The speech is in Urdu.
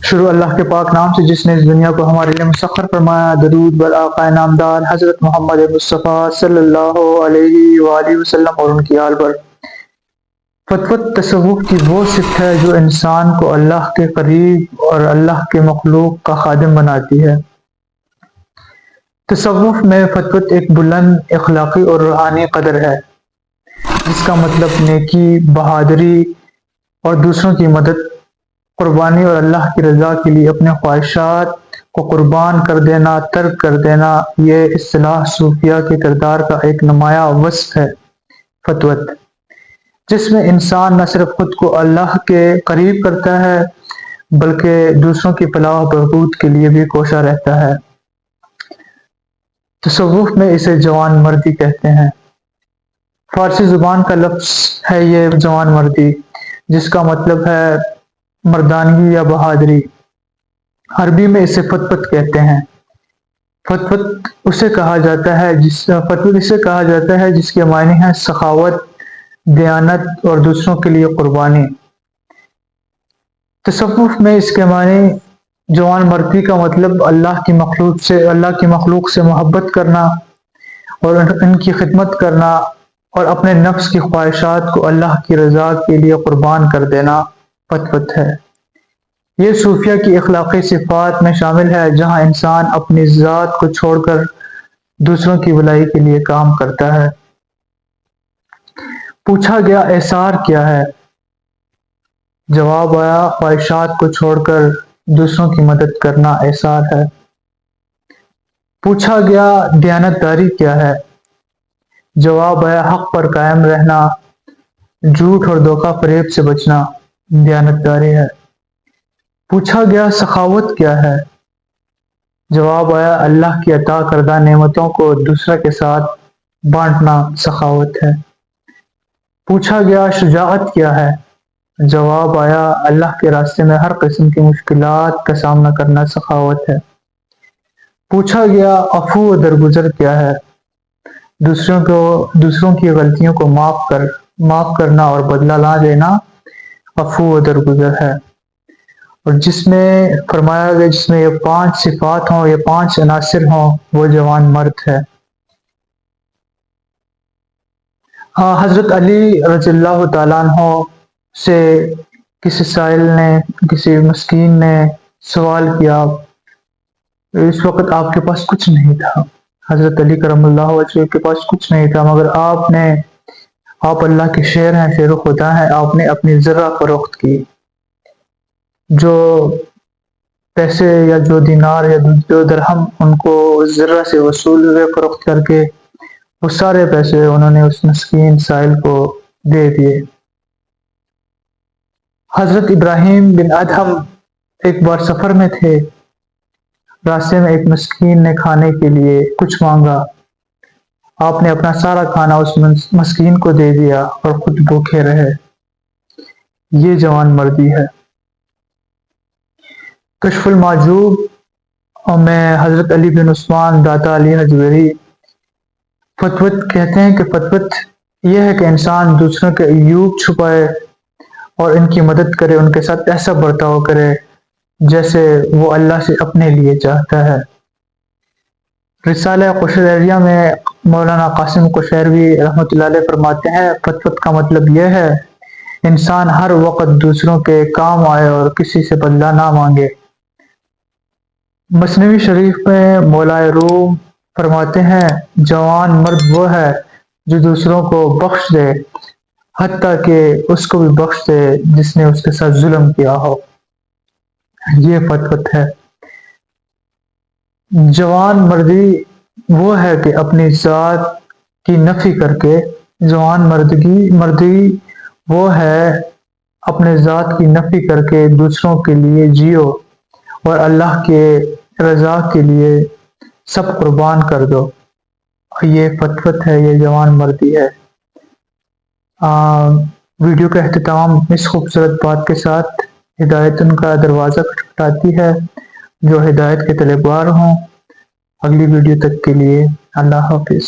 شروع اللہ کے پاک نام سے جس نے اس دنیا کو ہمارے لیے مسخر فرمایا۔ درود بر آقا نامدار حضرت محمد مصطفیٰ صلی اللہ علیہ وآلہ وسلم اور ان کی آل پر۔ فتوت تصوف کی وہ صفت ہے جو انسان کو اللہ کے قریب اور اللہ کے مخلوق کا خادم بناتی ہے۔ تصوف میں فتوت ایک بلند اخلاقی اور روحانی قدر ہے جس کا مطلب نیکی، بہادری اور دوسروں کی مدد، قربانی اور اللہ کی رضا کے لیے اپنے خواہشات کو قربان کر دینا، ترک کر دینا۔ یہ اصطلاح صوفیہ کے کردار کا ایک نمایاں وصف ہے۔ فتوت جس میں انسان نہ صرف خود کو اللہ کے قریب کرتا ہے بلکہ دوسروں کی فلاح و بہبود کے لیے بھی کوشاں رہتا ہے۔ تصوف میں اسے جوان مردی کہتے ہیں۔ فارسی زبان کا لفظ ہے یہ جوان مردی، جس کا مطلب ہے مردانگی یا بہادری۔ عربی میں اسے فتوت کہتے ہیں۔ فتوت اسے کہا جاتا ہے جس کے معنی ہے سخاوت، دیانت اور دوسروں کے لیے قربانی۔ تصوف میں اس کے معنی جوان مردی کا مطلب اللہ کی مخلوق سے محبت کرنا اور ان کی خدمت کرنا اور اپنے نفس کی خواہشات کو اللہ کی رضا کے لیے قربان کر دینا فتوت ہے۔ یہ صوفیہ کی اخلاقی صفات میں شامل ہے جہاں انسان اپنی ذات کو چھوڑ کر دوسروں کی بھلائی کے لیے کام کرتا ہے۔ پوچھا گیا ایثار کیا ہے؟ جواب آیا خواہشات کو چھوڑ کر دوسروں کی مدد کرنا ایثار ہے۔ پوچھا گیا دیانت داری کیا ہے؟ جواب آیا حق پر قائم رہنا، جھوٹ اور دھوکہ فریب سے بچنا دیانت داری ہے۔ پوچھا گیا سخاوت کیا ہے؟ جواب آیا اللہ کی عطا کردہ نعمتوں کو دوسرے کے ساتھ بانٹنا سخاوت ہے۔ پوچھا گیا شجاعت کیا ہے؟ جواب آیا اللہ کے راستے میں ہر قسم کی مشکلات کا سامنا کرنا سخاوت ہے۔ پوچھا گیا عفو و درگزر کیا ہے؟ دوسروں کی غلطیوں کو معاف کرنا اور بدلہ نہ لینا عفو و درگزر ہے۔ اور جس میں فرمایا گیا جس میں یہ 5 صفات ہوں، یہ 5 عناصر ہوں، وہ جوان مرد ہے۔ حضرت علی رضی اللہ تعالیٰ عنہ سے کسی مسکین نے سوال کیا۔ اس وقت آپ کے پاس کچھ نہیں تھا، حضرت علی کرم اللہ وجہہ کے پاس کچھ نہیں تھا، مگر آپ اللہ کے شیر ہیں، شیر و خدا ہیں، آپ نے اپنی ذرہ فروخت کی۔ جو پیسے یا جو دینار یا جو درہم ان کو ذرہ سے وصول ہوئے فروخت کر کے، وہ سارے پیسے انہوں نے اس مسکین سائل کو دے دیے۔ حضرت ابراہیم بن ادہم ایک بار سفر میں تھے، راستے میں ایک مسکین نے کھانے کے لیے کچھ مانگا۔ آپ نے اپنا سارا کھانا اس مسکین کو دے دیا اور خود بھوکے رہے۔ یہ جوان مردی ہے۔ کشف المحجوب میں حضرت علی بن عثمان داتا علی حجویری فتوت کہتے ہیں کہ فتوت یہ ہے کہ انسان دوسروں کے عیوب چھپائے اور ان کی مدد کرے، ان کے ساتھ ایسا برتاؤ کرے جیسے وہ اللہ سے اپنے لیے چاہتا ہے۔ رسالہ قشیریہ میں مولانا قاسم قشیروی رحمۃ اللہ علیہ فرماتے ہیں فتوت کا مطلب یہ ہے انسان ہر وقت دوسروں کے کام آئے اور کسی سے بدلہ نہ مانگے۔ مثنوی شریف میں مولائے روم فرماتے ہیں جوان مرد وہ ہے جو دوسروں کو بخش دے، حتیٰ کہ اس کو بھی بخش دے جس نے اس کے ساتھ ظلم کیا ہو۔ یہ فتوت ہے۔ جوان مردی وہ ہے کہ اپنی ذات کی نفی کر کے، جوان مردی وہ ہے اپنے ذات کی نفی کر کے دوسروں کے لیے جیو اور اللہ کے رضا کے لیے سب قربان کر دو۔ یہ فتوت ہے، یہ جوان مردی ہے۔ ویڈیو کا اختتام اس خوبصورت بات کے ساتھ ہدایت ان کا دروازہ کھٹکھٹاتی ہے جو ہدایت کے طلبگار ہوں۔ اگلی ویڈیو تک کے لیے اللہ حافظ۔